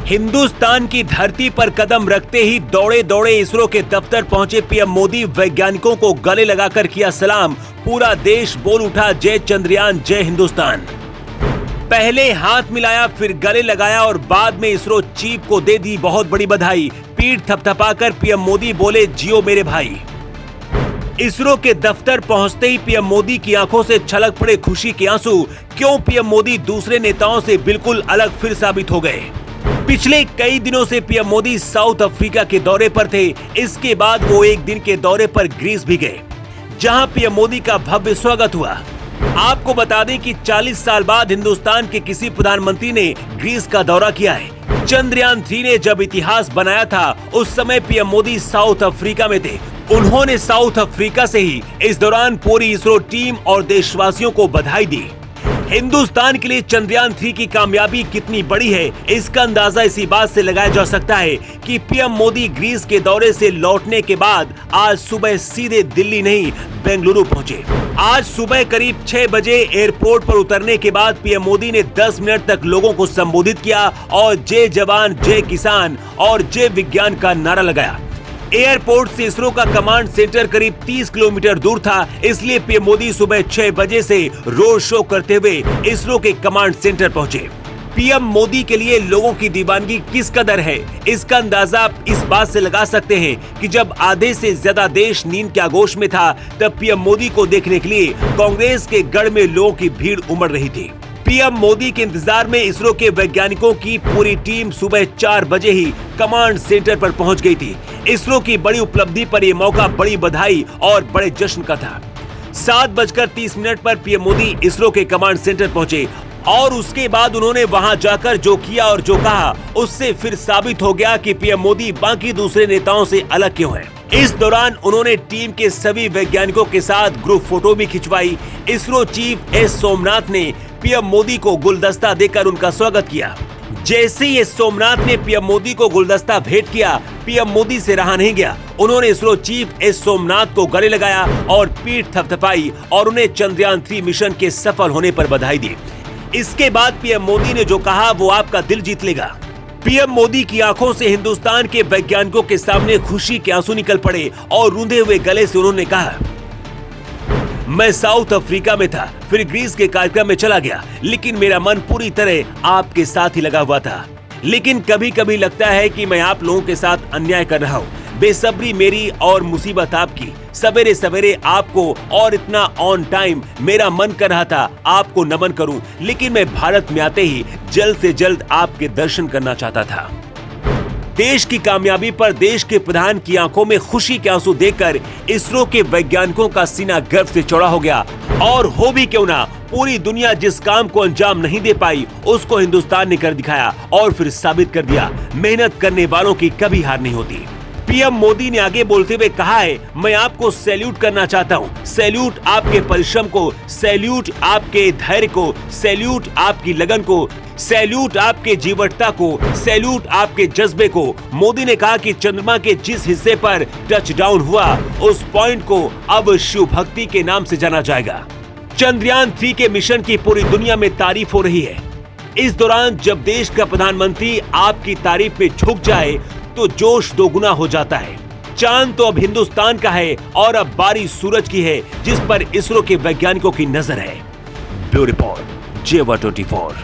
हिंदुस्तान की धरती पर कदम रखते ही दौड़े दौड़े इसरो के दफ्तर पहुंचे पीएम मोदी। वैज्ञानिकों को गले लगाकर किया सलाम। पूरा देश बोल उठा, जय चंद्रयान, जय हिंदुस्तान। पहले हाथ मिलाया, फिर गले लगाया और बाद में इसरो चीफ को दे दी बहुत बड़ी बधाई। पीठ थपथपाकर पीएम मोदी बोले, जियो मेरे भाई। इसरो के दफ्तर पहुंचते ही पीएम मोदी की आंखों से छलक पड़े खुशी के आंसू। क्यों पीएम मोदी दूसरे नेताओं से बिल्कुल अलग फिर साबित हो गए। पिछले कई दिनों से पीएम मोदी साउथ अफ्रीका के दौरे पर थे। इसके बाद वो एक दिन के दौरे पर ग्रीस भी गए, जहां पीएम मोदी का भव्य स्वागत हुआ। आपको बता दें कि 40 साल बाद हिंदुस्तान के किसी प्रधानमंत्री ने ग्रीस का दौरा किया है। चंद्रयान 3 ने जब इतिहास बनाया था, उस समय पीएम मोदी साउथ अफ्रीका में थे। उन्होंने साउथ अफ्रीका से ही इस दौरान पूरी इसरो टीम और देशवासियों को बधाई दी। हिंदुस्तान के लिए चंद्रयान 3 की कामयाबी कितनी बड़ी है, इसका अंदाजा इसी बात से लगाया जा सकता है कि पीएम मोदी ग्रीस के दौरे से लौटने के बाद आज सुबह सीधे दिल्ली नहीं, बेंगलुरु पहुंचे। आज सुबह करीब 6 बजे एयरपोर्ट पर उतरने के बाद पीएम मोदी ने 10 मिनट तक लोगों को संबोधित किया और जय जवान, जय किसान और जय विज्ञान का नारा लगाया। एयरपोर्ट से इसरो का कमांड सेंटर करीब 30 किलोमीटर दूर था, इसलिए पीएम मोदी सुबह 6 बजे से रोड शो करते हुए इसरो के कमांड सेंटर पहुंचे। पीएम मोदी के लिए लोगों की दीवानगी किस कदर है, इसका अंदाजा आप इस बात से लगा सकते हैं कि जब आधे से ज्यादा देश नींद के आगोश में था, तब पीएम मोदी को देखने के लिए कांग्रेस के गढ़ में लोगों की भीड़ उमड़ रही थी। पीएम मोदी के इंतजार में इसरो के वैज्ञानिकों की पूरी टीम सुबह 4 बजे ही कमांड सेंटर पर पहुंच गई थी। इसरो की बड़ी उपलब्धि पर यह मौका बड़ी बधाई और बड़े जश्न का था। 7:30 पर पीएम मोदी इसरो के कमांड सेंटर पहुंचे और उसके बाद उन्होंने वहां जाकर जो किया और जो कहा, उससे फिर साबित हो गया कि पीएम मोदी बाकी दूसरे नेताओं से अलग क्यों हैं। इस दौरान उन्होंने टीम के सभी वैज्ञानिकों के साथ ग्रुप फोटो भी खिंचवाई। इसरो चीफ एस सोमनाथ ने पीएम मोदी को गुलदस्ता देकर उनका स्वागत किया। जैसे ही सोमनाथ ने पीएम मोदी को गुलदस्ता भेंट किया, पीएम मोदी से रहा नहीं गया। उन्होंने इसरो चीफ एस सोमनाथ को गले लगाया और पीठ थपथपाई और उन्हें चंद्रयान 3 मिशन के सफल होने पर बधाई दी। इसके बाद पीएम मोदी ने जो कहा वो आपका दिल जीत लेगा। पीएम मोदी की आंखों से हिंदुस्तान के वैज्ञानिकों के सामने खुशी के आंसू निकल पड़े और रूंधे हुए गले से उन्होंने कहा, मैं साउथ अफ्रीका में था, फिर ग्रीस के कार्यक्रम में चला गया, लेकिन मेरा मन पूरी तरह आपके साथ ही लगा हुआ था। लेकिन कभी कभी लगता है कि मैं आप लोगों के साथ अन्याय कर रहा हूँ। बेसब्री मेरी और मुसीबत आपकी। सवेरे सवेरे आपको और इतना ऑन टाइम मेरा मन कर रहा था आपको नमन करूं, लेकिन मैं भारत में आते ही जल्द से जल्द आपके दर्शन करना चाहता था। देश की कामयाबी पर देश के प्रधान की आंखों में खुशी के आंसू देखकर इसरो के वैज्ञानिकों का सीना गर्व से चौड़ा हो गया। और हो भी क्यों ना, पूरी दुनिया जिस काम को अंजाम नहीं दे पाई, उसको हिंदुस्तान ने कर दिखाया और फिर साबित कर दिया, मेहनत करने वालों की कभी हार नहीं होती। पीएम मोदी ने आगे बोलते हुए कहा है, मैं आपको सैल्यूट करना चाहता हूँ। सैल्यूट आपके परिश्रम को, सैल्यूट आपके धैर्य को, सैल्यूट आपकी लगन को, सैल्यूट आपके जीवटता को, सैल्यूट आपके जज्बे को। मोदी ने कहा कि चंद्रमा के जिस हिस्से पर टच डाउन हुआ, उस पॉइंट को अब शिव भक्ति के नाम से जाना जाएगा। चंद्रयान 3 के मिशन की पूरी दुनिया में तारीफ हो रही है। इस दौरान जब देश का प्रधानमंत्री आपकी तारीफ में झुक जाए तो जोश दोगुना हो जाता है। चांद तो अब हिंदुस्तान का है और अब बारी सूरज की है, जिस पर इसरो के वैज्ञानिकों की नजर है। ब्यूरो रिपोर्ट, जेवा 24।